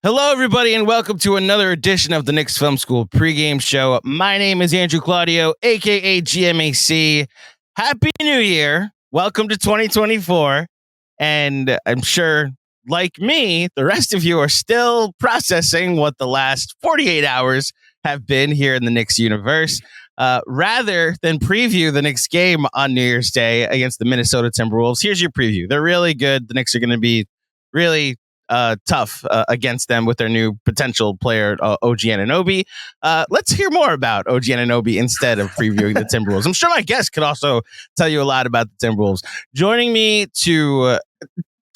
Hello, everybody, and welcome to another edition of the Knicks Film School pregame show. My name is Andrew Claudio, a.k.a. GMAC. Happy New Year. Welcome to 2024. And I'm sure, like me, the rest of you are still processing what the last 48 hours have been here in the Knicks universe. Rather than preview the Knicks game on New Year's Day against the Minnesota Timberwolves, here's your preview. They're really good. The Knicks are going to be really tough against them with their new potential player, OG Anunoby. Let's hear more about OG Anunoby instead of previewing the Timberwolves. I'm sure my guest could also tell you a lot about the Timberwolves. Joining me to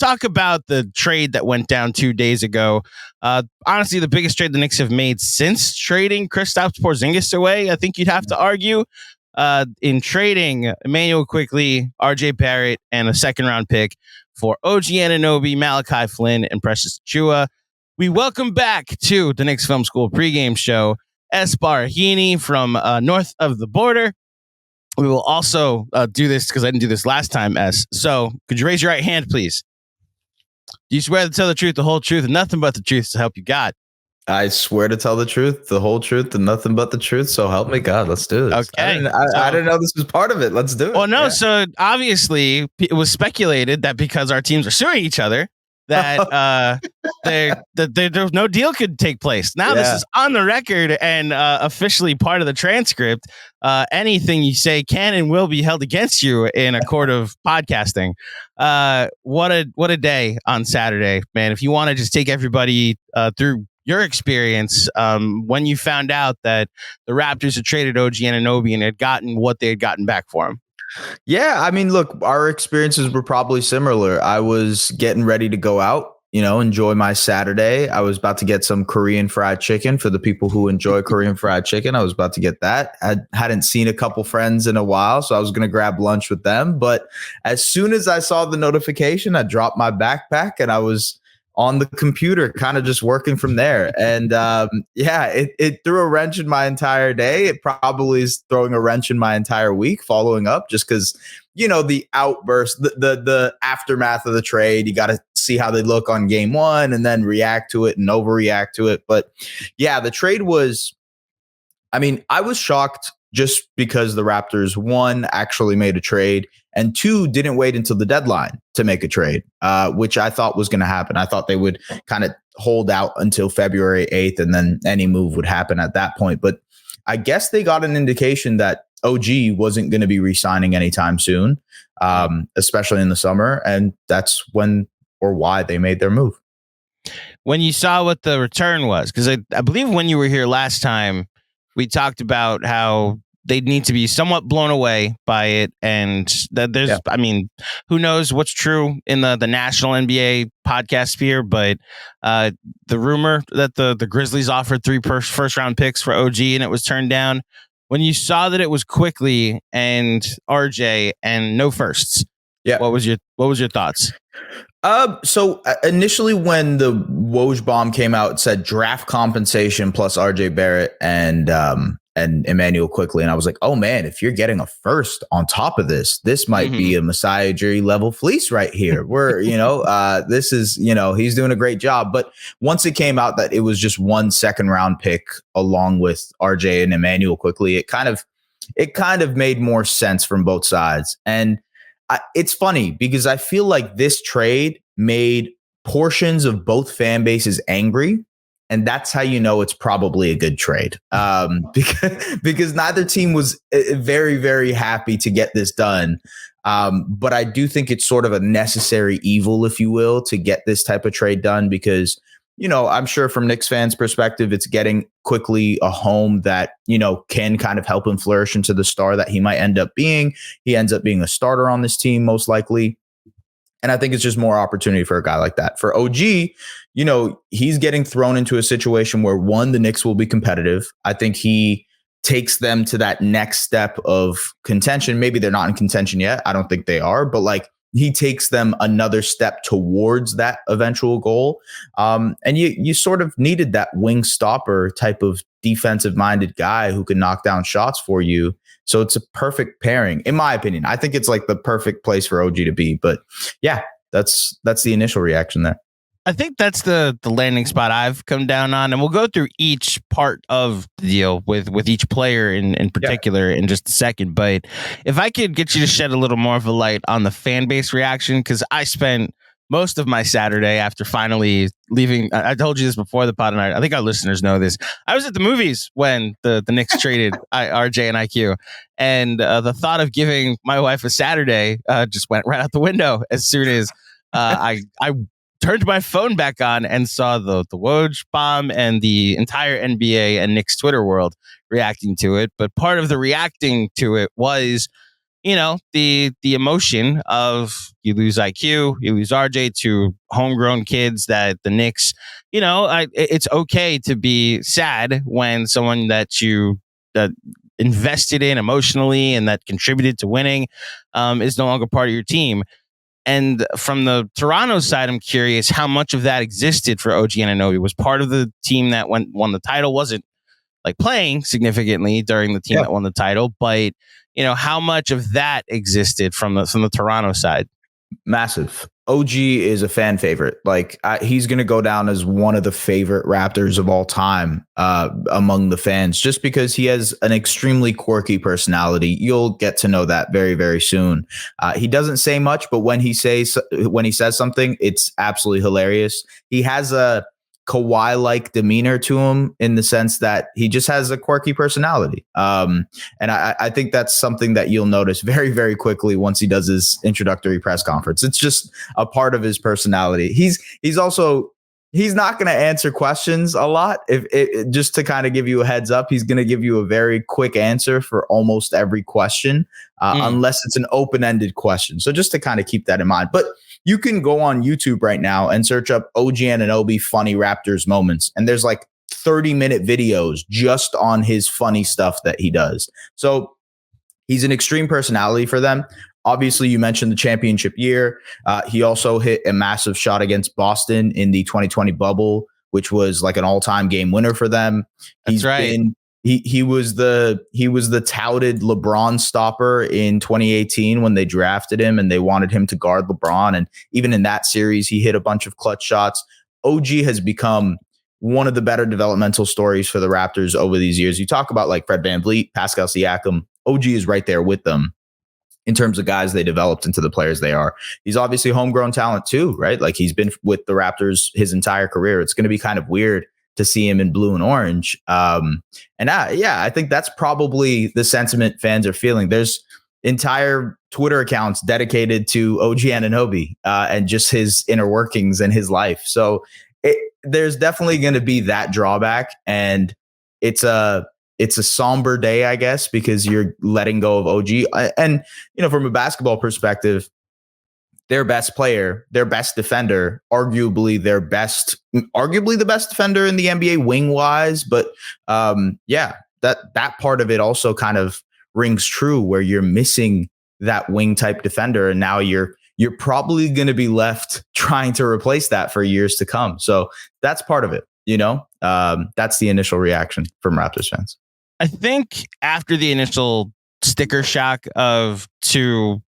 talk about the trade that went down 2 days ago. Honestly, the biggest trade the Knicks have made since trading Kristaps Porzingis away, I think you'd have to argue. In trading Immanuel Quickley, RJ Barrett, and a second-round pick for OG Anunoby, Malachi Flynn, and Precious Achiuwa. We welcome back to the Knicks Film School pregame show, Es Baraheni from north of the border. We will also do this because I didn't do this last time, Es. So could you raise your right hand, please? Do you swear to tell the truth, the whole truth, and nothing but the truth to help you God? I swear to tell the truth, the whole truth, and nothing but the truth. So help me God. Let's do this. Okay. I didn't know this was part of it. Let's do it. Well, no. Yeah. So obviously it was speculated that because our teams are suing each other, that there's no deal could take place. Now this is on the record and officially part of the transcript. Anything you say can and will be held against you in a court of podcasting. What a day on Saturday, man. If you want to just take everybody through your experience when you found out that the Raptors had traded OG Anunoby and had gotten what they had gotten back for him. Yeah, I mean, look, our experiences were probably similar. I was getting ready to go out, enjoy my Saturday. I was about to get some Korean fried chicken for the people who enjoy Korean fried chicken. I was about to get that. I hadn't seen a couple friends in a while, so I was going to grab lunch with them. But as soon as I saw the notification, I dropped my backpack and I was on the computer, kind of just working from there. And it threw a wrench in my entire day. It probably is throwing a wrench in my entire week following up, just because, the outburst, the aftermath of the trade, you got to see how they look on game one and then react to it and overreact to it. But yeah, the trade was, I was shocked just because the Raptors, one, actually made a trade, and two, didn't wait until the deadline to make a trade, which I thought was going to happen. I thought they would kind of hold out until February 8th, and then any move would happen at that point. But I guess they got an indication that OG wasn't going to be re-signing anytime soon, especially in the summer. And that's when or why they made their move. When you saw what the return was, because I believe when you were here last time, we talked about how they need to be somewhat blown away by it. And that there's, who knows what's true in the national NBA podcast sphere, but the rumor that the Grizzlies offered 3 first round picks for OG and it was turned down. When you saw that it was Quickley and RJ and no firsts, what was your thoughts? So initially when the Woj bomb came out, it said draft compensation plus RJ Barrett and Immanuel Quickley. And I was like, oh man, if you're getting a first on top of this might be a Messiah Ujiri level fleece right here. Where, this is, he's doing a great job. But once it came out that it was just 1 second round pick along with RJ and Immanuel Quickley, it kind of made more sense from both sides. And it's funny because I feel like this trade made portions of both fan bases angry. And that's how you know it's probably a good trade, because neither team was very, very happy to get this done. But I do think it's sort of a necessary evil, if you will, to get this type of trade done, because, I'm sure from Knicks fans' perspective, it's getting Quickley a home that, can kind of help him flourish into the star that he might end up being. He ends up being a starter on this team, most likely. And I think it's just more opportunity for a guy like that. For OG, he's getting thrown into a situation where, one, the Knicks will be competitive. I think he takes them to that next step of contention. Maybe they're not in contention yet. I don't think they are, but he takes them another step towards that eventual goal. And you sort of needed that wing stopper type of defensive minded guy who can knock down shots for you. So it's a perfect pairing, in my opinion. I think it's the perfect place for OG to be. But yeah, that's the initial reaction there. I think that's the landing spot I've come down on, and we'll go through each part of the deal with each player in particular in just a second. But if I could get you to shed a little more of a light on the fan base reaction, because I spent most of my Saturday after finally leaving. I told you this before the pod, and I think our listeners know this. I was at the movies when the Knicks traded RJ and IQ, and the thought of giving my wife a Saturday just went right out the window as soon as I turned my phone back on and saw the Woj bomb and the entire NBA and Knicks Twitter world reacting to it. But part of the reacting to it was, the emotion of you lose IQ, you lose RJ to homegrown kids that the Knicks, it's okay to be sad when someone that you invested in emotionally and that contributed to winning is no longer part of your team. And from the Toronto side, I'm curious how much of that existed for OG Anunoby. Was part of the team that won the title, wasn't like playing significantly during the team that won the title, but how much of that existed from the Toronto side? Massive. OG is a fan favorite. Like he's going to go down as one of the favorite Raptors of all time among the fans, just because he has an extremely quirky personality. You'll get to know that very, very soon. He doesn't say much, but when he says something, it's absolutely hilarious. He has a Kawhi-like demeanor to him in the sense that he just has a quirky personality. And I think that's something that you'll notice very, very quickly once he does his introductory press conference. It's just a part of his personality. He's not going to answer questions a lot. Just to kind of give you a heads up, he's going to give you a very quick answer for almost every question, unless it's an open-ended question. So just to kind of keep that in mind. But you can go on YouTube right now and search up OG Anunoby funny Raptors moments. And there's like 30-minute videos just on his funny stuff that he does. So he's an extreme personality for them. Obviously, you mentioned the championship year. He also hit a massive shot against Boston in the 2020 bubble, which was like an all-time game winner for them. That's right. He was the touted LeBron stopper in 2018 when they drafted him and they wanted him to guard LeBron. And even in that series, he hit a bunch of clutch shots. OG has become one of the better developmental stories for the Raptors over these years. You talk about like Fred VanVleet, Pascal Siakam. OG is right there with them in terms of guys they developed into the players they are. He's obviously homegrown talent too, right? Like he's been with the Raptors his entire career. It's going to be kind of weird to see him in blue and orange. I think that's probably the sentiment fans are feeling. There's entire Twitter accounts dedicated to OG Anunoby and just his inner workings and his life. So there's definitely going to be that drawback. And it's a somber day, I guess, because you're letting go of OG. And, from a basketball perspective, their best player, their best defender, arguably the best defender in the NBA wing wise. But that part of it also kind of rings true where you're missing that wing type defender. And now you're probably going to be left trying to replace that for years to come. So that's part of it. That's the initial reaction from Raptors fans. I think after the initial sticker shock of the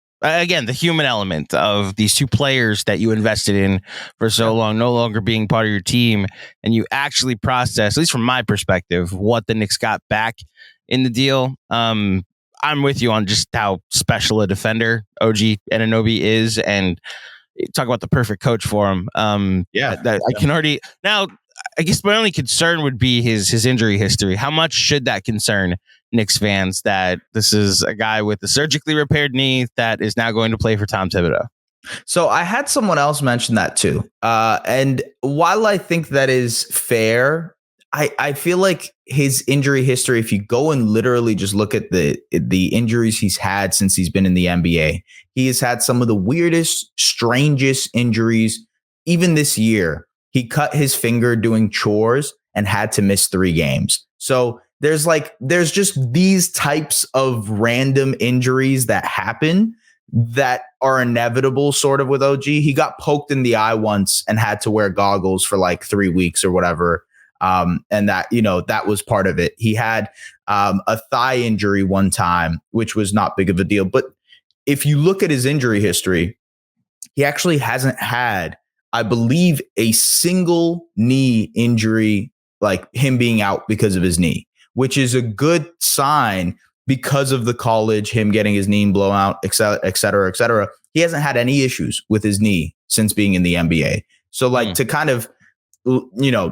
human element of these two players that you invested in for so long, no longer being part of your team, and you actually process, at least from my perspective, what the Knicks got back in the deal. I'm with you on just how special a defender OG Anunoby is, and talk about the perfect coach for him. I can already now. I guess my only concern would be his injury history. How much should that concern Knicks fans that this is a guy with a surgically repaired knee that is now going to play for Tom Thibodeau? So I had someone else mention that too. And while I think that is fair, I feel like his injury history, if you go and literally just look at the injuries he's had since he's been in the NBA, he has had some of the weirdest, strangest injuries. Even this year, he cut his finger doing chores and had to miss 3 games. So there's just these types of random injuries that happen that are inevitable sort of with OG. He got poked in the eye once and had to wear goggles for like 3 weeks or whatever. And that was part of it. He had a thigh injury one time, which was not big of a deal. But if you look at his injury history, he actually hasn't had I believe, a single knee injury, like him being out because of his knee, which is a good sign because of the college, him getting his knee blown out, et cetera, et cetera, et cetera. He hasn't had any issues with his knee since being in the NBA. So like to kind of,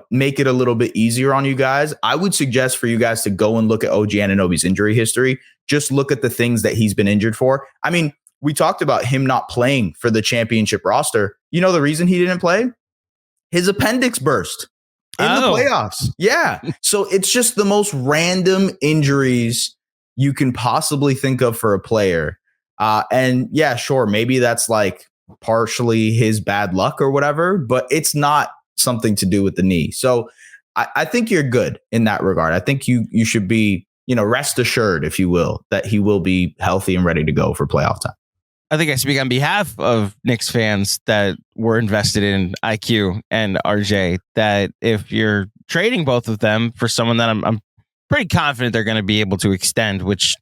make it a little bit easier on you guys, I would suggest for you guys to go and look at OG Anunoby's injury history. Just look at the things that he's been injured for. I mean, we talked about him not playing for the championship roster. You know the reason he didn't play? His appendix burst in the playoffs. Yeah. So it's just the most random injuries you can possibly think of for a player. And yeah, sure, maybe that's like partially his bad luck or whatever, but it's not something to do with the knee. So I think you're good in that regard. I think you should be, rest assured, if you will, that he will be healthy and ready to go for playoff time. I think I speak on behalf of Knicks fans that were invested in IQ and RJ, that if you're trading both of them for someone that I'm pretty confident they're going to be able to extend, which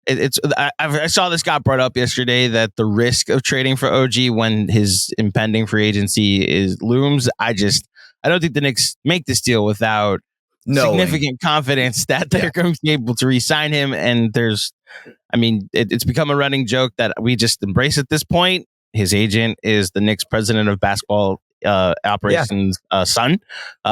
I saw this got brought up yesterday, that the risk of trading for OG when his impending free agency looms. I don't think the Knicks make this deal without significant confidence that they're going to be able to re-sign him. And it's become a running joke that we just embrace at this point. His agent is the Knicks president of basketball operations son,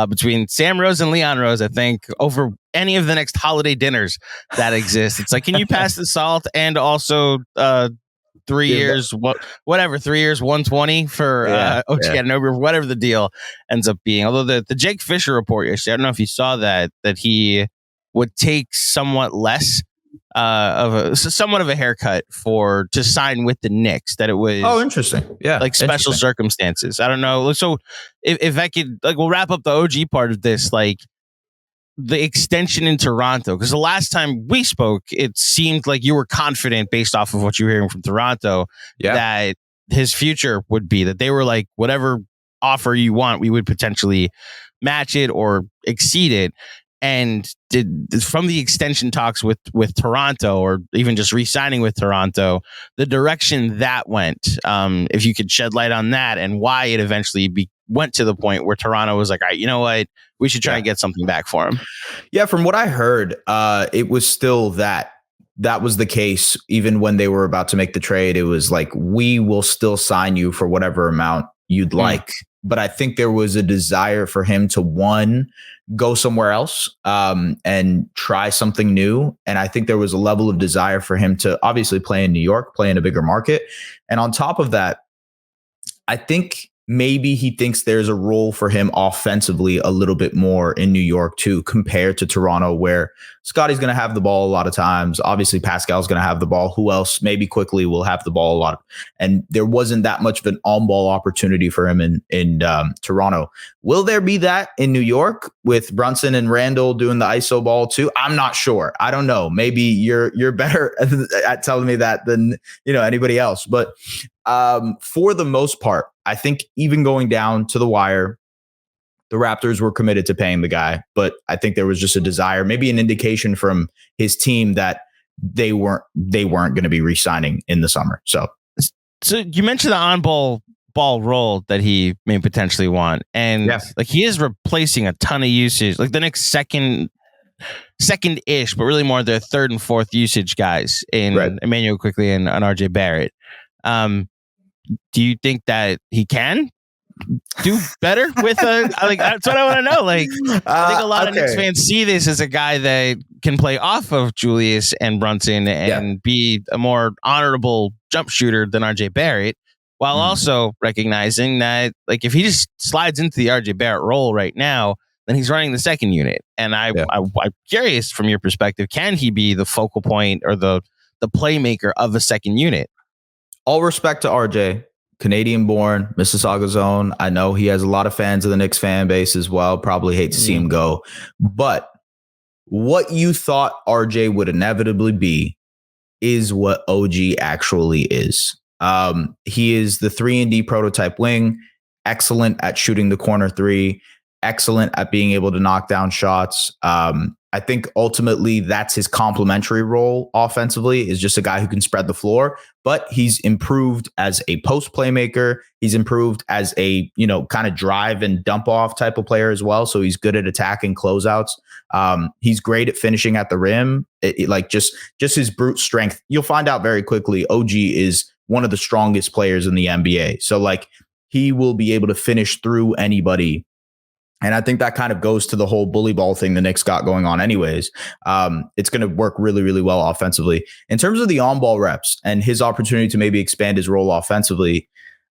between Sam Rose and Leon Rose, I think, over any of the next holiday dinners that exist. It's like, can you pass the salt and also 3 years, 3 years, 120 for OG Anunoby, whatever the deal ends up being. Although the Jake Fisher report yesterday, I don't know if you saw that he would take somewhat less somewhat of a haircut to sign with the Knicks, that it was interesting. Yeah, like special circumstances. I don't know. So if I could, like, we'll wrap up the OG part of this, like the extension in Toronto, because the last time we spoke, it seemed like you were confident based off of what you were hearing from Toronto that his future would be, that they were like, whatever offer you want, we would potentially match it or exceed it. And from the extension talks with Toronto, or even just re-signing with Toronto, the direction that went, if you could shed light on that and why it eventually went to the point where Toronto was like, all right, you know what, we should try and get something back for him. Yeah, from what I heard, it was still that was the case. Even when they were about to make the trade, it was like, we will still sign you for whatever amount you'd like. But I think there was a desire for him to, go somewhere else and try something new. And I think there was a level of desire for him to obviously play in New York, play in a bigger market. And on top of that, I think maybe he thinks there's a role for him offensively a little bit more in New York too, compared to Toronto, where Scotty's going to have the ball a lot of times. Obviously, Pascal's going to have the ball. Who else? Maybe Quickley will have the ball a lot. And there wasn't that much of an on-ball opportunity for him in Toronto. Will there be that in New York with Brunson and Randall doing the ISO ball too? I'm not sure. I don't know. Maybe you're better at telling me that than anybody else. But for the most part, I think even going down to the wire, the Raptors were committed to paying the guy, but I think there was just a desire, maybe an indication from his team that they weren't going to be re-signing in the summer. So you mentioned the on-ball role that he may potentially want, and like he is replacing a ton of usage, like the next second-ish, but really more their third and fourth usage guys in Immanuel Quickley and RJ Barrett. Do you think that he can do better with that's what I want to know. Like, I think a lot of Knicks fans see this as a guy that can play off of Julius and Brunson and be a more honorable jump shooter than RJ Barrett, while also recognizing that, like, if he just slides into the RJ Barrett role right now, then he's running the second unit. And I'm curious, from your perspective, can he be the focal point or the playmaker of a second unit? All respect to RJ, Canadian-born, Mississauga's own. I know he has a lot of fans of the Knicks fan base as well. Probably hate to see him go. But what you thought RJ would inevitably be is what OG actually is. He is the 3-and-D prototype wing, excellent at shooting the corner three, excellent at being able to knock down shots. I I think ultimately that's his complementary role offensively, is just a guy who can spread the floor, but he's improved as a post playmaker. He's improved as a, kind of drive and dump off type of player as well. So he's good at attacking closeouts. He's great at finishing at the rim. Just his brute strength. You'll find out very quickly. OG is one of the strongest players in the NBA. So like he will be able to finish through anybody. And I think that kind of goes to the whole bully ball thing the Knicks got going on anyways. It's going to work really, really well offensively. In terms of the on-ball reps and his opportunity to maybe expand his role offensively,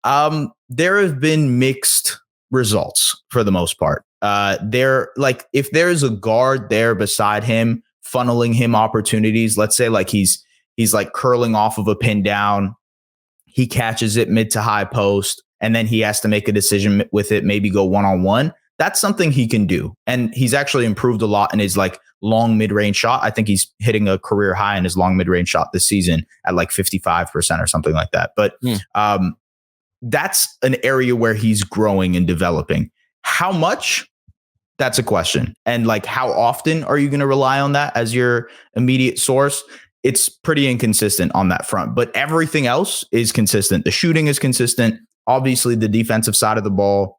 there have been mixed results for the most part. If there's a guard there beside him, funneling him opportunities, let's say like he's like curling off of a pin down, he catches it mid to high post, and then he has to make a decision with it, maybe go one-on-one. That's something he can do. And he's actually improved a lot in his like long mid-range shot. I think he's hitting a career high in his long mid-range shot this season at like 55% or something like that. But that's an area where he's growing and developing. How much? That's a question. And like, how often are you going to rely on that as your immediate source? It's pretty inconsistent on that front, but everything else is consistent. The shooting is consistent. Obviously, the defensive side of the ball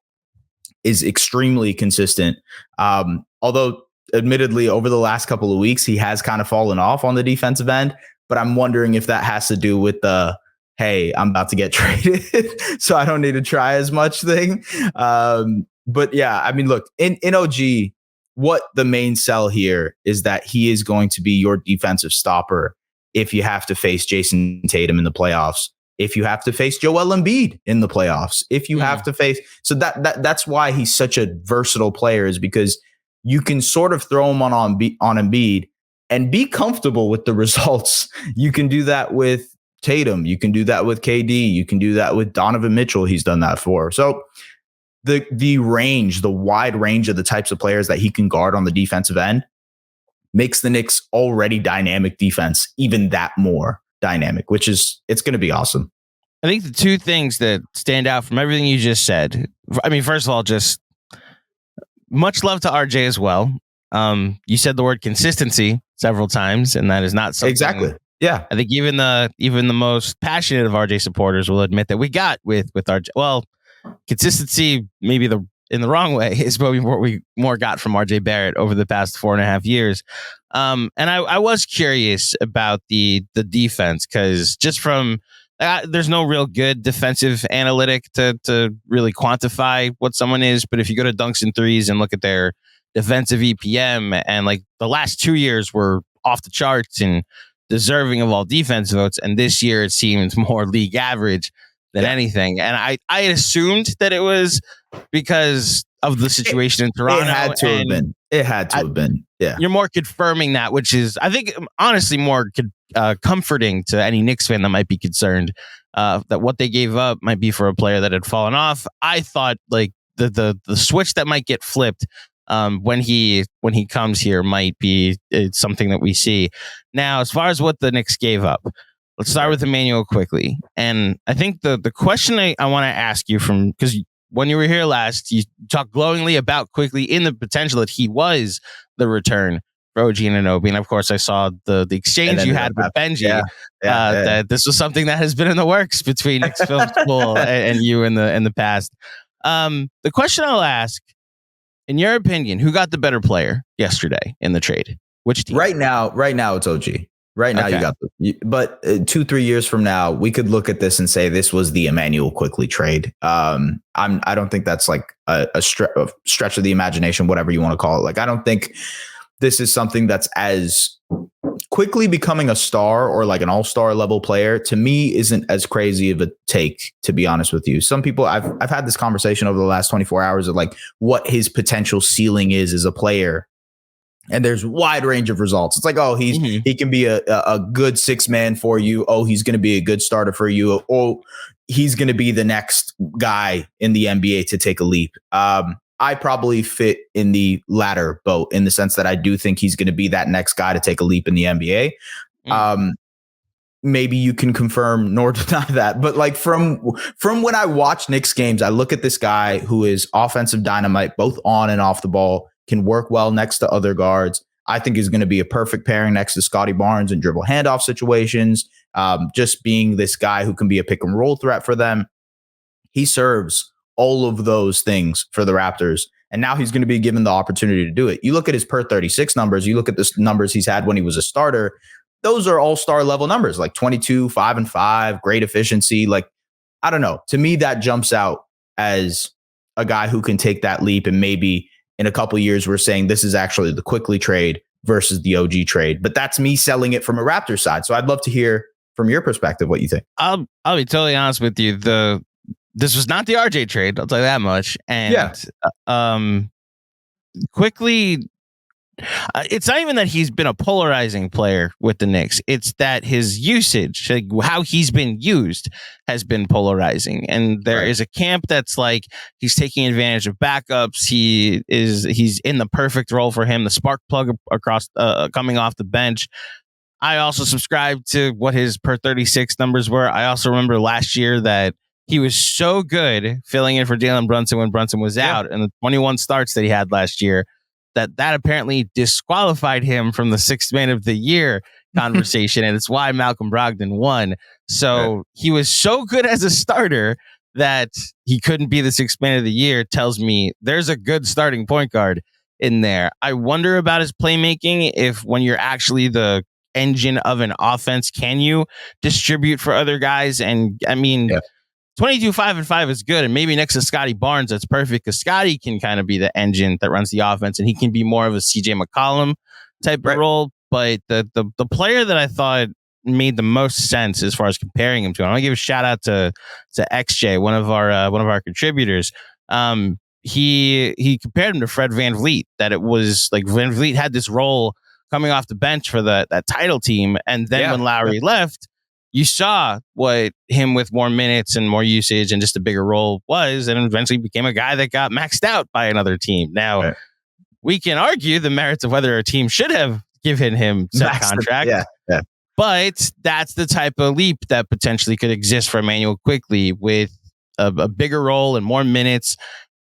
is extremely consistent. Although admittedly over the last couple of weeks, he has kind of fallen off on the defensive end, but I'm wondering if that has to do with the, hey, I'm about to get traded, so I don't need to try as much thing. But yeah, I mean, look, in OG, what the main sell here is that he is going to be your defensive stopper if you have to face Jason Tatum in the playoffs, if you have to face Joel Embiid in the playoffs, if you have to face, so that's why he's such a versatile player, is because you can sort of throw him on Embiid and be comfortable with the results. You can do that with Tatum. You can do that with KD. You can do that with Donovan Mitchell. He's done that for. So the wide range of the types of players that he can guard on the defensive end makes the Knicks already dynamic defense even that more dynamic, it's going to be awesome. I think the two things that stand out from everything you just said, I mean, first of all, just much love to RJ as well. You said the word consistency several times, and that is not something. Exactly. Yeah. I think even the most passionate of RJ supporters will admit that we got with RJ. Well, consistency, maybe in the wrong way, is what we more got from RJ Barrett over the past 4.5 years. And I was curious about the defense, because just from there's no real good defensive analytic to really quantify what someone is. But if you go to Dunks and Threes and look at their defensive EPM, and like the last 2 years were off the charts and deserving of all defense votes, and this year it seems more league average than anything. And I assumed that it was because of the situation in Toronto. It had to have been. Yeah. You're more confirming that, which is, I think, honestly, more comforting to any Knicks fan that might be concerned that what they gave up might be for a player that had fallen off. I thought like the switch that might get flipped when he comes here might be something that we see. Now, as far as what the Knicks gave up, let's start with Immanuel Quickley. And I think the question I want to ask you, from because when you were here last, you talked glowingly about Quickley in the potential that he was the return for OG Anunoby. And of course, I saw the exchange you had with Benji. That this was something that has been in the works between Knicks Film School and you in the past. The question I'll ask, in your opinion, who got the better player yesterday in the trade? Which team? Right now it's OG. Right now, okay. But 2-3 years from now, we could look at this and say this was the Immanuel Quickley trade. I don't think that's like a stretch of the imagination, whatever you want to call it. Like, I don't think this is something that's as quickly becoming a star or like an all-star level player. To me, isn't as crazy of a take, to be honest with you. Some people, I've had this conversation over the last 24 hours of like what his potential ceiling is as a player. And there's a wide range of results. It's like, oh, he can be a good six man for you. Oh, he's going to be a good starter for you. Oh, he's going to be the next guy in the NBA to take a leap. I probably fit in the latter boat, in the sense that I do think he's going to be that next guy to take a leap in the NBA. Maybe you can confirm nor deny that. But like from when I watch Knicks games, I look at this guy who is offensive dynamite, both on and off the ball, can work well next to other guards. I think is going to be a perfect pairing next to Scotty Barnes in dribble handoff situations. Just being this guy who can be a pick and roll threat for them. He serves all of those things for the Raptors. And now he's going to be given the opportunity to do it. You look at his per 36 numbers, you look at the numbers he's had when he was a starter. Those are all-star level numbers, like 22, 5 and 5, great efficiency. Like, I don't know. To me, that jumps out as a guy who can take that leap. And maybe in a couple of years, we're saying this is actually the Quickley trade versus the OG trade. But that's me selling it from a Raptors side. So I'd love to hear from your perspective what you think. I'll be totally honest with you. This was not the RJ trade. I'll tell you that much. And Quickley, it's not even that he's been a polarizing player with the Knicks. It's that his usage, like how he's been used, has been polarizing. And there is a camp that's like he's taking advantage of backups. He's in the perfect role for him, the spark plug across coming off the bench. I also subscribe to what his per 36 numbers were. I also remember last year that he was so good filling in for Jalen Brunson when Brunson was out, and the 21 starts that he had last year, that apparently disqualified him from the sixth man of the year conversation. And it's why Malcolm Brogdon won. So he was so good as a starter that he couldn't be the sixth man of the year. Tells me there's a good starting point guard in there. I wonder about his playmaking. If when you're actually the engine of an offense, can you distribute for other guys? And I mean, 22, 5 and 5 is good. And maybe next to Scotty Barnes, that's perfect because Scotty can kind of be the engine that runs the offense and he can be more of a CJ McCollum type of role. But the player that I thought made the most sense as far as comparing him to, I'm gonna give a shout out to XJ, one of our contributors. He compared him to Fred VanVleet, that it was like VanVleet had this role coming off the bench for that title team. And then when Lowry left, you saw what him with more minutes and more usage and just a bigger role was, and eventually became a guy that got maxed out by another team. Now, we can argue the merits of whether a team should have given him that contract. But that's the type of leap that potentially could exist for Immanuel Quickley with a bigger role and more minutes.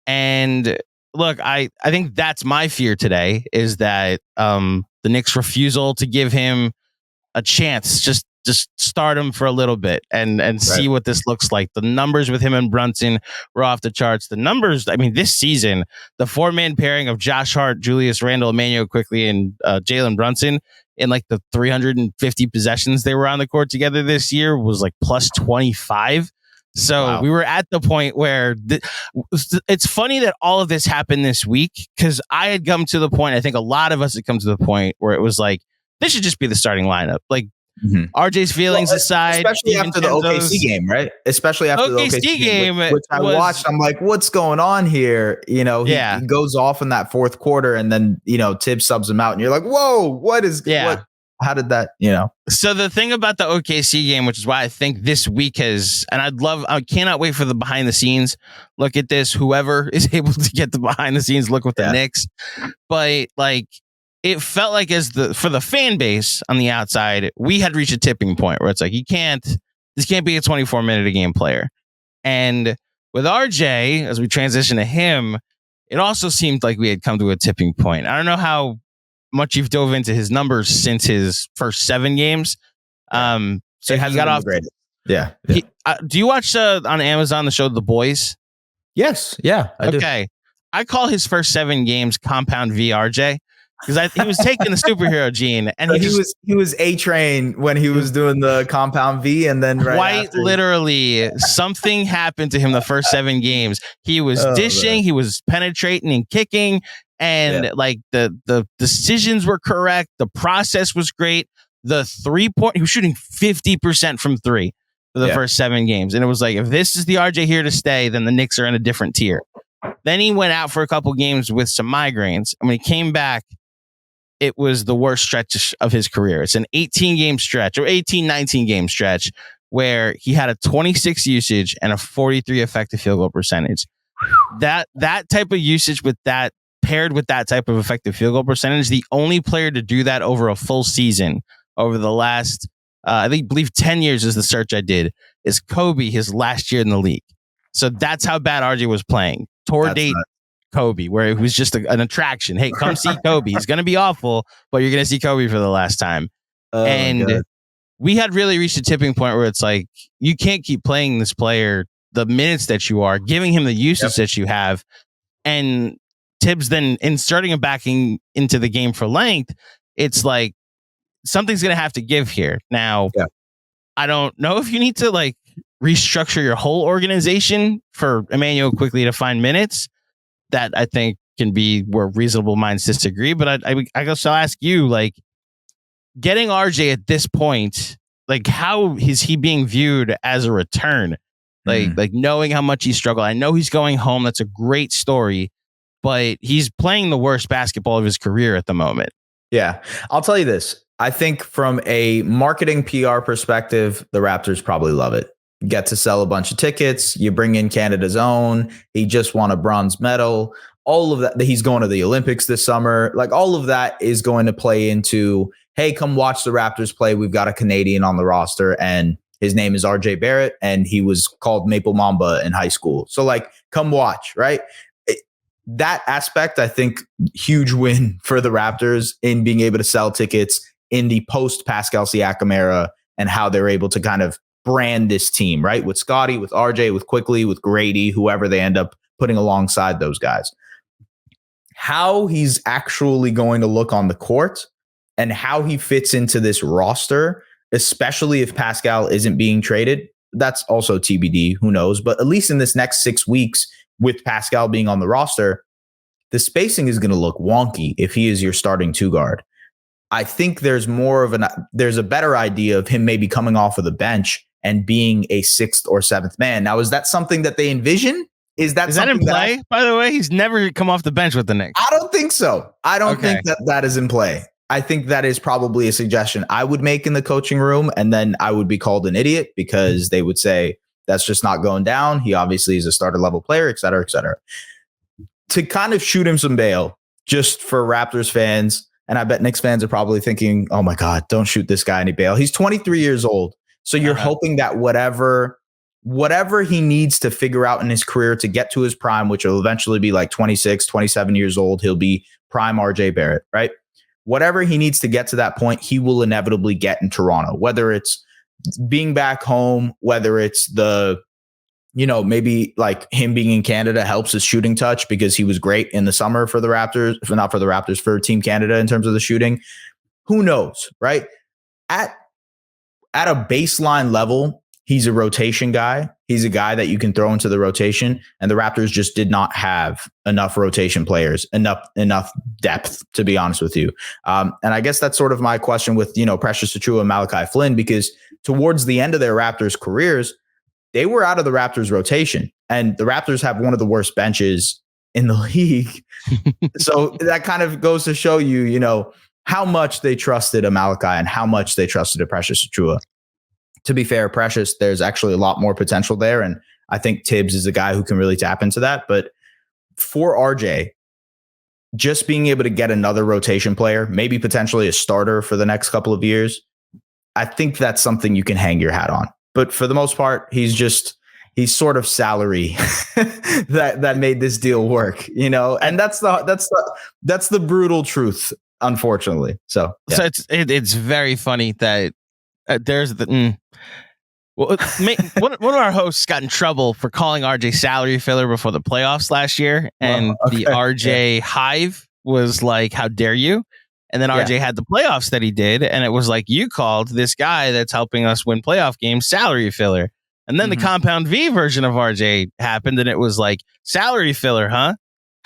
And look, I think that's my fear today is that the Knicks' refusal to give him a chance, just start him for a little bit and see what this looks like. The numbers with him and Brunson were off the charts. The numbers, I mean, this season, the 4-man pairing of Josh Hart, Julius Randle, Immanuel Quickley, and Jalen Brunson in like the 350 possessions they were on the court together this year was like plus 25. So we were at the point where it's funny that all of this happened this week because I had come to the point, I think a lot of us had come to the point where it was like, this should just be the starting lineup. Like, RJ's feelings aside, especially after the OKC game, right? Especially after the OKC game, which I watched. I'm like, what's going on here? You know, he goes off in that fourth quarter, and then Tibbs subs him out, and you're like, whoa, what is? What? How did that? So the thing about the OKC game, which is why I think this week has, and I cannot wait for the behind the scenes look at this. Whoever is able to get the behind the scenes look with the Knicks, but like. It felt like for the fan base on the outside, we had reached a tipping point where it's like, this can't be a 24-minute a game player. And with RJ, as we transition to him, it also seemed like we had come to a tipping point. I don't know how much you've dove into his numbers since his first 7 games. So he got off. Do you watch on Amazon the show The Boys? Yes. Yeah. I do. I call his first 7 games Compound V RJ. Because he was taking the superhero gene, and he was A-Train when he was doing the Compound V, and then literally something happened to him the first 7 games. He was dishing, he was penetrating and kicking, and like the decisions were correct. The process was great. The 3-point, he was shooting 50% from 3 for the first 7 games, and it was like, if this is the RJ here to stay, then the Knicks are in a different tier. Then he went out for a couple games with some migraines, and when he came back, it was the worst stretch of his career. It's an 18-game stretch or 19 game stretch where he had a 26 usage and a 43 effective field goal percentage. That type of usage with that paired with that type of effective field goal percentage, the only player to do that over a full season over the last, I believe 10 years is the search I did, is Kobe his last year in the league. So that's how bad RJ was playing. Tour date Kobe, where it was just an attraction. Hey, come see Kobe. He's going to be awful, but you're going to see Kobe for the last time. Oh, and we had really reached a tipping point where it's like, you can't keep playing this player the minutes that you are, giving him the usage that you have. And Tibbs then inserting him back into the game for length. It's like something's going to have to give here. Now, I don't know if you need to like restructure your whole organization for Immanuel Quickley to find minutes. That I think can be where reasonable minds disagree. But I guess I'll ask you, like, getting RJ at this point, like, how is he being viewed as a return? Like knowing how much he struggled. I know he's going home. That's a great story, but he's playing the worst basketball of his career at the moment. Yeah, I'll tell you this. I think from a marketing PR perspective, the Raptors probably love it. Get to sell a bunch of tickets. You bring in Canada's own. He just won a bronze medal. All of that. He's going to the Olympics this summer. Like, all of that is going to play into, hey, come watch the Raptors play. We've got a Canadian on the roster, and his name is RJ Barrett, and he was called Maple Mamba in high school. So, like, come watch, right? That aspect, I think, huge win for the Raptors in being able to sell tickets in the post-Pascal Siakam era and how they're able to kind of brand this team, right? With Scotty, with RJ, with Quickley, with Grady, whoever they end up putting alongside those guys. How he's actually going to look on the court and how he fits into this roster, especially if Pascal isn't being traded, that's also TBD, who knows? But at least in this next 6 weeks, with Pascal being on the roster, the spacing is going to look wonky if he is your starting two guard. I think there's a better idea of him maybe coming off of the bench and being a sixth or seventh man. Now, is that something that they envision? Is that in play? By the way, he's never come off the bench with the Knicks. I don't think so. I don't think that is in play. I think that is probably a suggestion I would make in the coaching room, and then I would be called an idiot because they would say that's just not going down. He obviously is a starter level player, et cetera, et cetera. To kind of shoot him some bail just for Raptors fans, and I bet Knicks fans are probably thinking, oh my God, don't shoot this guy any bail. He's 23 years old. So you're hoping that whatever he needs to figure out in his career to get to his prime, which will eventually be like 26, 27 years old, he'll be prime RJ Barrett, right? Whatever he needs to get to that point, he will inevitably get in Toronto, whether it's being back home, whether it's maybe like him being in Canada helps his shooting touch because he was great in the summer for the Raptors, not for the Raptors, for Team Canada in terms of the shooting. Who knows, right? At a baseline level, he's a rotation guy. He's a guy that you can throw into the rotation, and the Raptors just did not have enough rotation players, enough depth, to be honest with you. And I guess that's sort of my question with, Precious Achiuwa and Malachi Flynn, because towards the end of their Raptors careers, they were out of the Raptors rotation, and the Raptors have one of the worst benches in the league. So that kind of goes to show you, how much they trusted a Malachi and how much they trusted a Precious Achiuwa. To be fair, Precious, there's actually a lot more potential there. And I think Tibbs is a guy who can really tap into that. But for RJ, just being able to get another rotation player, maybe potentially a starter for the next couple of years, I think that's something you can hang your hat on. But for the most part, he's sort of salary that made this deal work, and that's the brutal truth, unfortunately. So it's very funny that there's one of our hosts got in trouble for calling RJ salary filler before the playoffs last year, and the RJ hive was like, "How dare you?" And then RJ had the playoffs that he did, and it was like, you called this guy that's helping us win playoff games salary filler. And then the Compound V version of RJ happened, and it was like, salary filler, huh?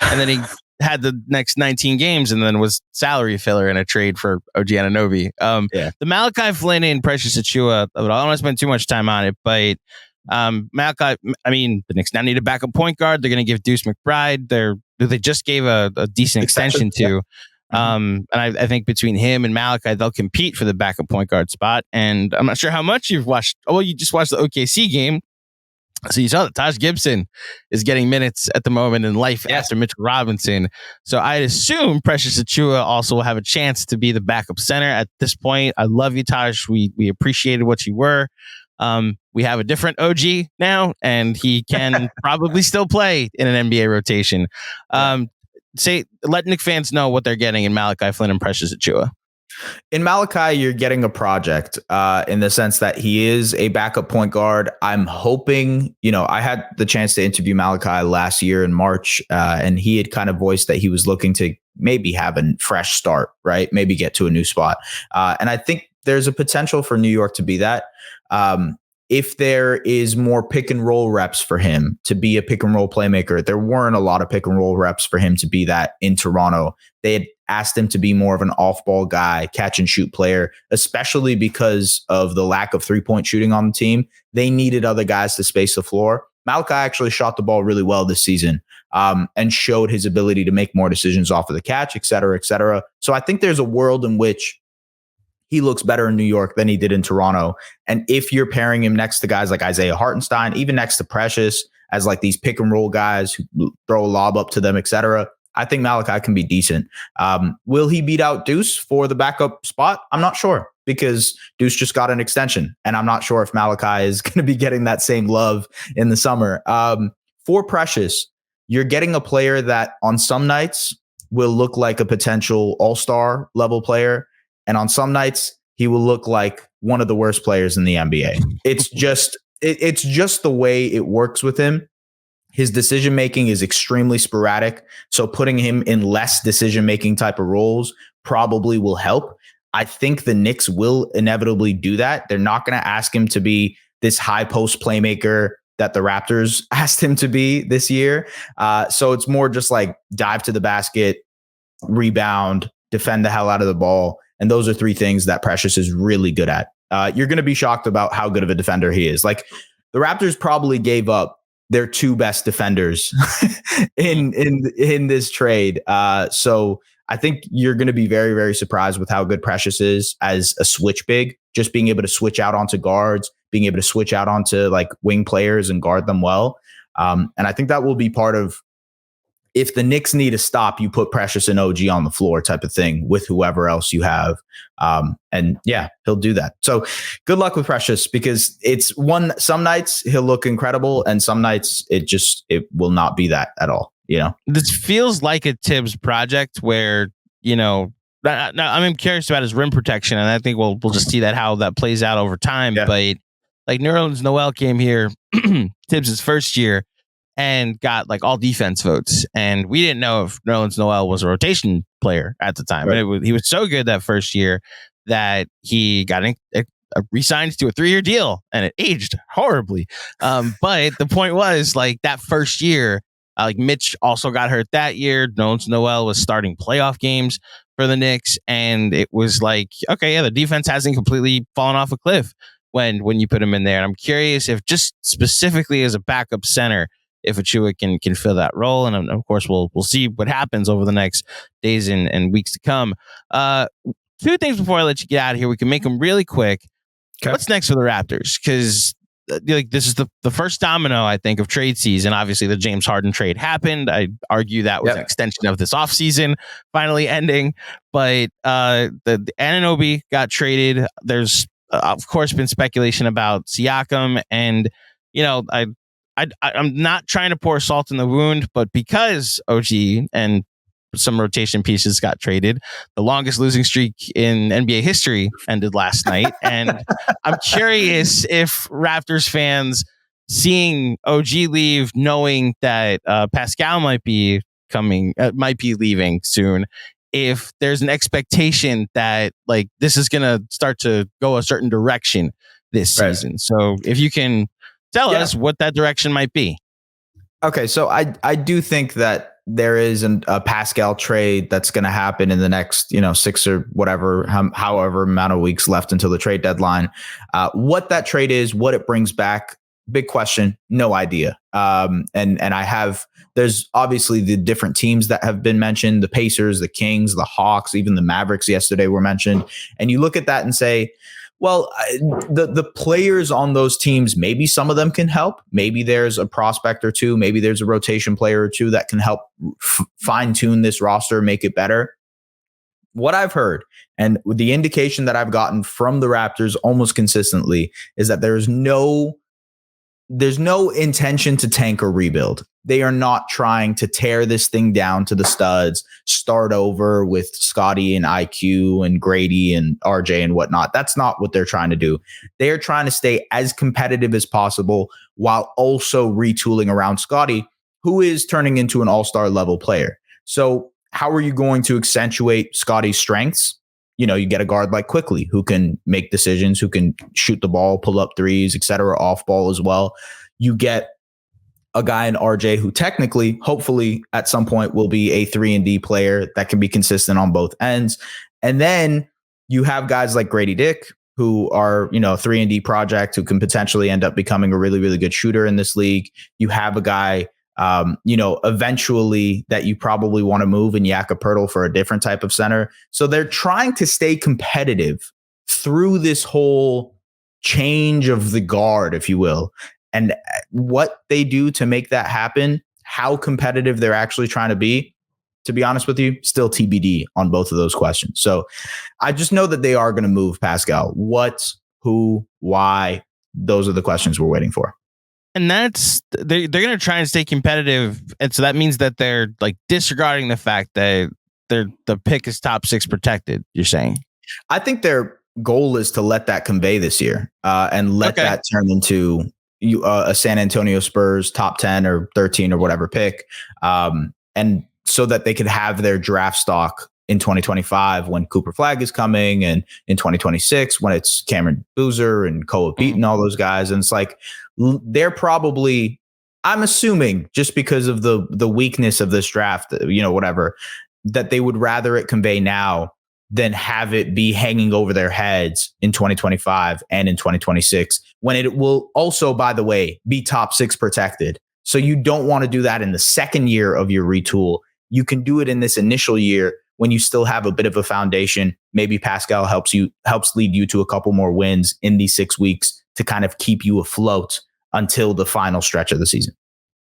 And then he had the next 19 games and then was salary filler in a trade for OG Anunoby. The Malachi Flynn and Precious Achiuwa, I don't want to spend too much time on it, but Malachi, the Knicks now need a backup point guard. They're going to give Deuce McBride, they just gave a decent extension to. And I think between him and Malachi, they'll compete for the backup point guard spot. And I'm not sure how much you've watched. Oh, well, you just watched the OKC game. So you saw that Taj Gibson is getting minutes at the moment in life after Mitchell Robinson. So I'd assume Precious Achiuwa also will have a chance to be the backup center at this point. I love you, Taj. We appreciated what you were. We have a different OG now, and he can probably still play in an NBA rotation. Let Knick fans know what they're getting in Malachi Flynn and Precious Achiuwa. In Malachi, you're getting a project in the sense that he is a backup point guard. I'm hoping, I had the chance to interview Malachi last year in March, and he had kind of voiced that he was looking to maybe have a fresh start, right? Maybe get to a new spot. And I think there's a potential for New York to be that. If there is more pick and roll reps for him to be a pick and roll playmaker, there weren't a lot of pick and roll reps for him to be that in Toronto. They had asked him to be more of an off ball guy, catch and shoot player, especially because of the lack of 3-point shooting on the team. They needed other guys to space the floor. Malachi actually shot the ball really well this season and showed his ability to make more decisions off of the catch, et cetera, et cetera. So I think there's a world in which he looks better in New York than he did in Toronto. And if you're pairing him next to guys like Isaiah Hartenstein, even next to Precious, as like these pick and roll guys who throw a lob up to them, et cetera, I think Malachi can be decent. Will he beat out Deuce for the backup spot? I'm not sure, because Deuce just got an extension, and I'm not sure if Malachi is going to be getting that same love in the summer. For Precious, you're getting a player that on some nights will look like a potential all-star level player, and on some nights, he will look like one of the worst players in the NBA. It's just the way it works with him. His decision-making is extremely sporadic. So putting him in less decision-making type of roles probably will help. I think the Knicks will inevitably do that. They're not going to ask him to be this high post playmaker that the Raptors asked him to be this year. So it's more just like dive to the basket, rebound, defend the hell out of the ball. And those are three things that Precious is really good at. You're going to be shocked about how good of a defender he is. Like, the Raptors probably gave up their two best defenders in this trade. So I think you're going to be very, very surprised with how good Precious is as a switch big, just being able to switch out onto guards, being able to switch out onto like wing players and guard them well. And I think that will be part of, if the Knicks need a stop, you put Precious and OG on the floor type of thing with whoever else you have. And yeah, he'll do that. So good luck with Precious, because some nights he'll look incredible and some nights it will not be that at all. This feels like a Tibbs project where, I'm curious about his rim protection, and I think we'll just see how that plays out over time. Yeah. But like Nerlens Noel came here, Tibbs' first year, and got like all defense votes. And we didn't know if Nerlens Noel was a rotation player at the time. Right. He was so good that first year that he got re-signed to a 3-year deal, and it aged horribly. But the point was, like, that first year, like Mitch also got hurt that year. Nerlens Noel was starting playoff games for the Knicks. And it was like, okay, yeah, the defense hasn't completely fallen off a cliff when you put him in there. And I'm curious if just specifically as a backup center, if Achiuwa can fill that role. And of course, we'll see what happens over the next days and weeks to come. Two things before I let you get out of here. We can make them really quick. Okay. What's next for the Raptors? Because this is the first domino, I think, of trade season. Obviously, the James Harden trade happened. I argue that was an extension of this offseason finally ending. But the Anunoby got traded. There's, of course, been speculation about Siakam. And, I'm not trying to pour salt in the wound, but because OG and some rotation pieces got traded, the longest losing streak in NBA history ended last night. And I'm curious if Raptors fans, seeing OG leave, knowing that Pascal might be leaving soon, if there's an expectation that like this is going to start to go a certain direction this season. So if you can tell us what that direction might be. Okay, so I do think that there is a Pascal trade that's going to happen in the next 6 or whatever, however amount of weeks left until the trade deadline. What that trade is, what it brings back, big question, no idea. And there's obviously the different teams that have been mentioned: the Pacers, the Kings, the Hawks, even the Mavericks yesterday were mentioned. And you look at that and say, well, the players on those teams, maybe some of them can help. Maybe there's a prospect or two. Maybe there's a rotation player or two that can help fine tune this roster, make it better. what I've heard and the indication that I've gotten from the Raptors almost consistently is that there's no intention to tank or rebuild. They are not trying to tear this thing down to the studs, start over with Scotty and IQ and Grady and RJ and whatnot. That's not what they're trying to do. They are trying to stay as competitive as possible while also retooling around Scotty, who is turning into an all-star level player. So how are you going to accentuate Scotty's strengths? You know, you get a guard like Quickley who can make decisions, who can shoot the ball, pull up threes, etc., off ball as well. You get a guy in RJ who technically, hopefully at some point will be a 3-and-D player that can be consistent on both ends. And then you have guys like Grady Dick who are, you know, a 3-and-D project who can potentially end up becoming a really, really good shooter in this league. You have a guy, you know, eventually that you probably want to move in Jakob Poeltl for a different type of center. So they're trying to stay competitive through this whole change of the guard, if you will. And what they do to make that happen, how competitive they're actually trying to be honest with you, still TBD on both of those questions. So I just know that they are going to move Pascal. What, who, why? Those are the questions we're waiting for. And that's they're going to try and stay competitive, and so that means that they're like disregarding the fact that the pick is top 6 protected. You're saying? I think their goal is to let that convey this year and let that turn into a San Antonio Spurs top 10 or 13 or whatever pick, and so that they could have their draft stock in 2025 when Cooper Flagg is coming, and in 2026 when it's Cameron Boozer and Koa Beat and all those guys. And it's like they're probably, I'm assuming, just because of the weakness of this draft, you know, whatever, that they would rather it convey now than have it be hanging over their heads in 2025 and in 2026, when it will also, by the way, be top 6 protected. So you don't want to do that in the second year of your retool. You can do it in this initial year when you still have a bit of a foundation. Maybe Pascal helps lead you to a couple more wins in these 6 weeks to kind of keep you afloat until the final stretch of the season.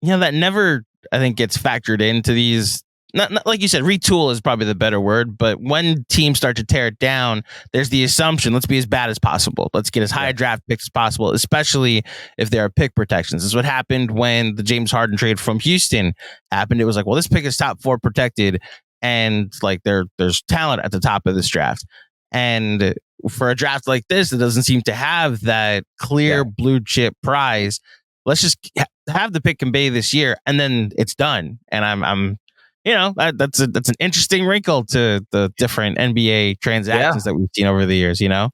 Yeah, that never, I think, gets factored into these. Not like you said, retool is probably the better word, but when teams start to tear it down, there's the assumption, let's be as bad as possible. Let's get as high a draft picks as possible, especially if there are pick protections. This is what happened when the James Harden trade from Houston happened. It was like, well, this pick is top 4 protected, and like there's talent at the top of this draft. And for a draft like this, it doesn't seem to have that clear blue chip prize. Let's just have the pick convey this year, and then it's done. And I'm you know, that's an interesting wrinkle to the different NBA transactions that we've seen over the years, you know?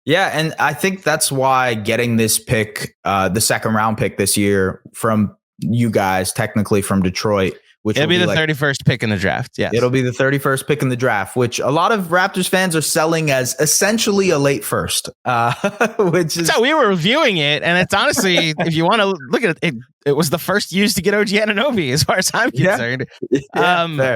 Yeah, and I think that's why getting this pick, the second round pick this year from you guys, technically from Detroit, which it'll be the 31st pick in the draft. Yes. It'll be the 31st pick in the draft, which a lot of Raptors fans are selling as essentially a late first, which is so we were reviewing it. And it's honestly, if you want to look at it, it was the first used to get OG Anunoby as far as I'm concerned.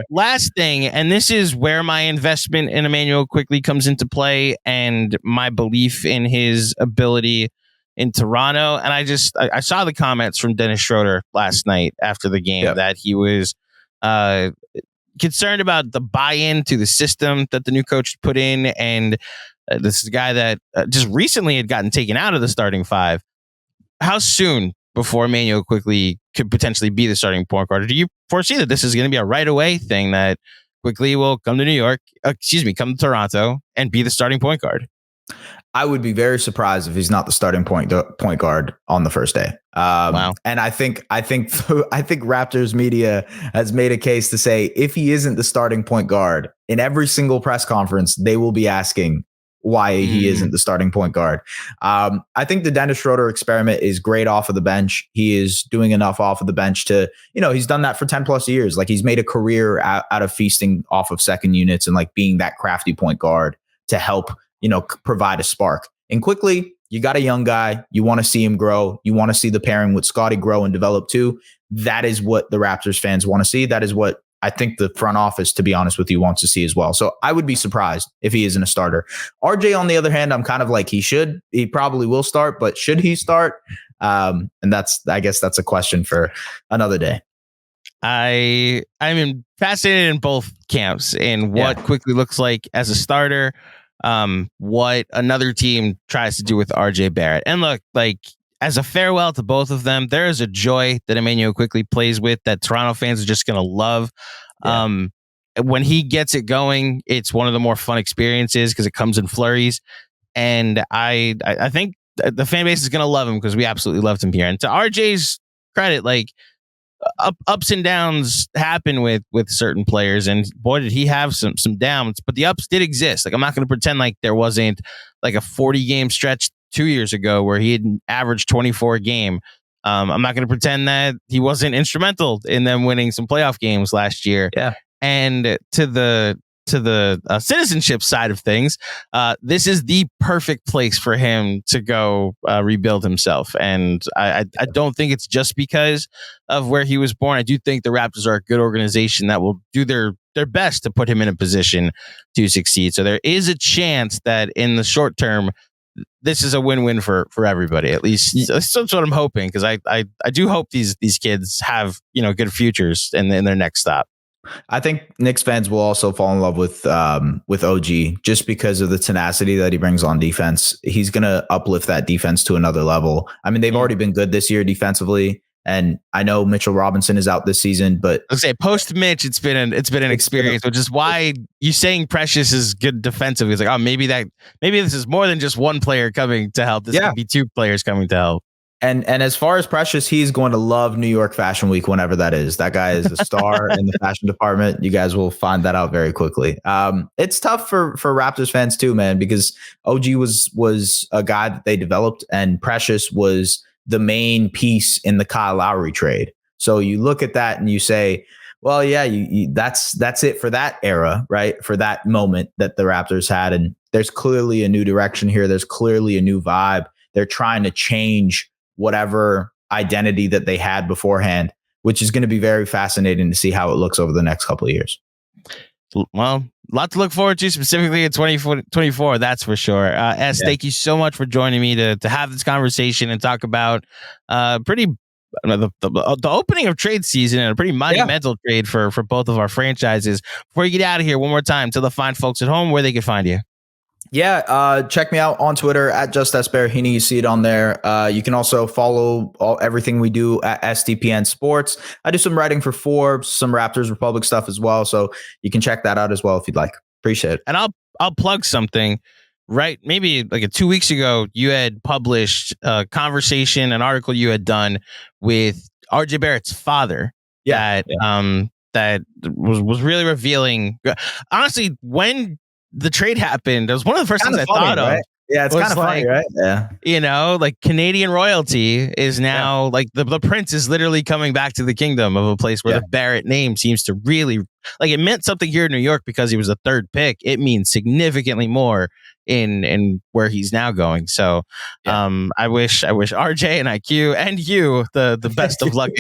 Last thing, and this is where my investment in Immanuel Quickley comes into play and my belief in his ability in Toronto. And I saw the comments from Dennis Schroeder last night after the game that he was concerned about the buy-in to the system that the new coach put in. And this is a guy that just recently had gotten taken out of the starting 5. How soon before Immanuel Quickley could potentially be the starting point guard? Do you foresee that this is going to be a right away thing, that Quickley will come to Toronto and be the starting point guard? I would be very surprised if he's not the starting point guard on the first day. Wow. And I think Raptors media has made a case to say if he isn't the starting point guard, in every single press conference, they will be asking why he isn't the starting point guard. I think the Dennis Schroeder experiment is great off of the bench. He is doing enough off of the bench to, you know, he's done that for 10 plus years. Like, he's made a career out of feasting off of second units and like being that crafty point guard to help, you know, provide a spark. And Quickley, you got a young guy. You want to see him grow. You want to see the pairing with Scotty grow and develop too. That is what the Raptors fans want to see. That is what I think the front office, to be honest with you, wants to see as well. So I would be surprised if he isn't a starter. RJ, on the other hand, I'm kind of like, he probably will start, but should he start? And I guess that's a question for another day. I'm fascinated in both camps in what Quickley looks like as a starter, what another team tries to do with RJ Barrett. And look, like as a farewell to both of them, there is a joy that Immanuel Quickley plays with that Toronto fans are just going to love. Yeah. When he gets it going, it's one of the more fun experiences because it comes in flurries. And I think the fan base is going to love him because we absolutely loved him here. And to RJ's credit, like ups and downs happen with certain players, and boy, did he have some downs, but the ups did exist. Like I'm not going to pretend like there wasn't like a 40 game stretch 2 years ago where he had averaged 24 a game. I'm not going to pretend that he wasn't instrumental in them winning some playoff games last year. Yeah. And to the citizenship side of things, this is the perfect place for him to go rebuild himself. And I don't think it's just because of where he was born. I do think the Raptors are a good organization that will do their best to put him in a position to succeed. So there is a chance that in the short term, this is a win-win for everybody. At least that's what I'm hoping, because I do hope these kids have good futures in their next stop. I think Knicks fans will also fall in love with OG just because of the tenacity that he brings on defense. He's going to uplift that defense to another level. I mean, they've already been good this year defensively, and I know Mitchell Robinson is out this season, but let's say post Mitch, it's been an experience, which is why you saying Precious is good defensively. It's like, oh, maybe this is more than just one player coming to help. This could be two players coming to help. And as far as Precious, he's going to love New York Fashion Week whenever that is. That guy is a star in the fashion department. You guys will find that out very quickly. It's tough for Raptors fans too, man, because OG was a guy that they developed, and Precious was the main piece in the Kyle Lowry trade. So you look at that and you say, well, yeah, that's it for that era, right? For that moment that the Raptors had. And there's clearly a new direction here. There's clearly a new vibe. They're trying to change whatever identity that they had beforehand, which is going to be very fascinating to see how it looks over the next couple of years. Well, a lot to look forward to, specifically in 2024, that's for sure. Thank you so much for joining me to have this conversation and talk about the opening of trade season and a pretty monumental trade for both of our franchises. Before you get out of here, one more time, to the fine folks at home, where they can find you. Yeah, check me out on Twitter at just Es Baraheni. You see it on there. You can also follow everything we do at SDPN Sports. I do some writing for Forbes, some Raptors Republic stuff as well, so you can check that out as well if you'd like. Appreciate it. And I'll plug something. Right, maybe like 2 weeks ago, you had published a conversation, an article you had done with RJ Barrett's father. That was really revealing. Honestly, when the trade happened, it was one of the first things I thought of. Yeah, it's kind of funny, right? Yeah. Like Canadian royalty is now like the prince is literally coming back to the kingdom of a place where the Barrett name seems to really, like, it meant something here in New York because he was a third pick. It means significantly more in where he's now going. So I wish RJ and IQ and you the best of luck,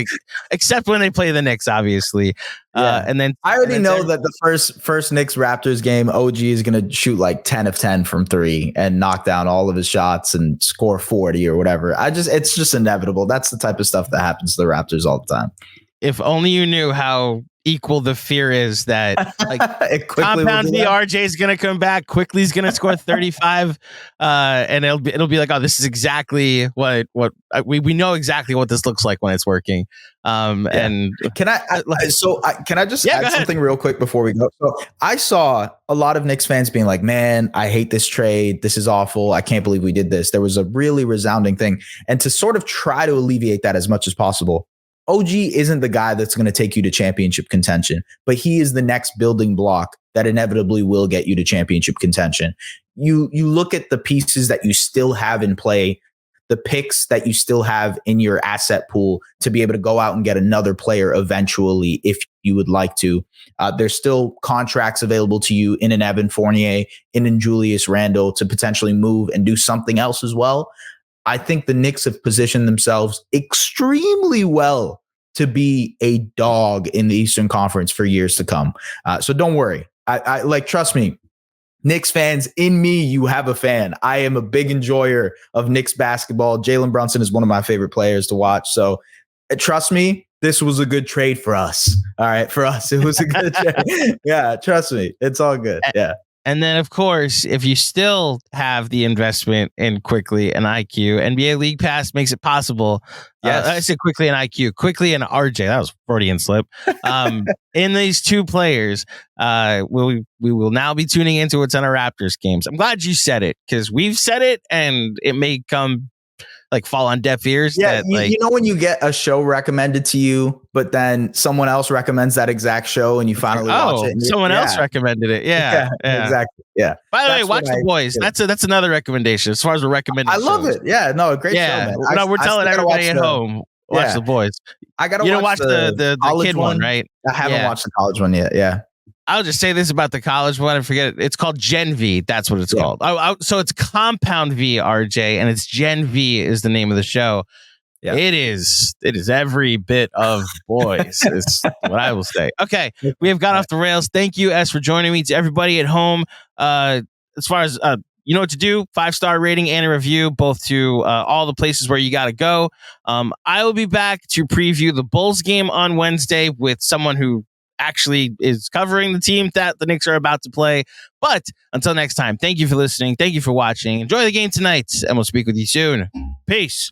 except when they play the Knicks, obviously. And then I already know that the first Knicks Raptors game, OG is going to shoot like 10 of 10 from 3 and knock down all of his shots and score 40 or whatever. It's just inevitable. That's the type of stuff that happens to the Raptors all the time. If only you knew how equal the fear is that, like, compound the RJ is going to come back, Quickley's going to score 35, and it'll be like, oh, this is exactly what we know exactly what this looks like when it's working. And can I just add something real quick before we go? So I saw a lot of Knicks fans being like, man, I hate this trade. This is awful. I can't believe we did this. There was a really resounding thing. And to sort of try to alleviate that as much as possible, OG isn't the guy that's going to take you to championship contention, but he is the next building block that inevitably will get you to championship contention. You look at the pieces that you still have in play, the picks that you still have in your asset pool to be able to go out and get another player eventually if you would like to. There's still contracts available to you in an Evan Fournier, in an Julius Randle to potentially move and do something else as well. I think the Knicks have positioned themselves extremely well to be a dog in the Eastern Conference for years to come. So don't worry. I trust me, Knicks fans, in me, you have a fan. I am a big enjoyer of Knicks basketball. Jalen Brunson is one of my favorite players to watch. So trust me, this was a good trade for us. All right. For us, it was a good trade. Yeah. Trust me. It's all good. Yeah. And then, of course, if you still have the investment in Quickley and IQ, NBA League Pass makes it possible. Yes. I said Quickley and IQ, Quickley and RJ. That was Freudian slip. In these two players, we will now be tuning into what's on our Raptors games. I'm glad you said it because we've said it and it may come fall on deaf ears. Yeah, you know when you get a show recommended to you, but then someone else recommends that exact show and you finally watch it. Someone else recommended it. Yeah, exactly. Yeah. By the way, watch The Boys. That's another recommendation as far as we're recommending. I love it. Yeah, no, a great show, man. No, we're telling everybody at home, watch The Boys. I gotta. You don't watch the kid one, right? I haven't watched the college one yet. Yeah. I'll just say this about the college one and forget it. It's called Gen V. That's what it's called. So it's Compound V, RJ, and it's Gen V is the name of the show. Yeah. It is every bit of Boys is what I will say. Okay, we have got off the rails. Thank you, S, for joining me. To everybody at home, as far as you know what to do, 5-star rating and a review, both to all the places where you got to go. I will be back to preview the Bulls game on Wednesday with someone who actually is covering the team that the Knicks are about to play. But until next time, thank you for listening. Thank you for watching. Enjoy the game tonight, and we'll speak with you soon. Peace.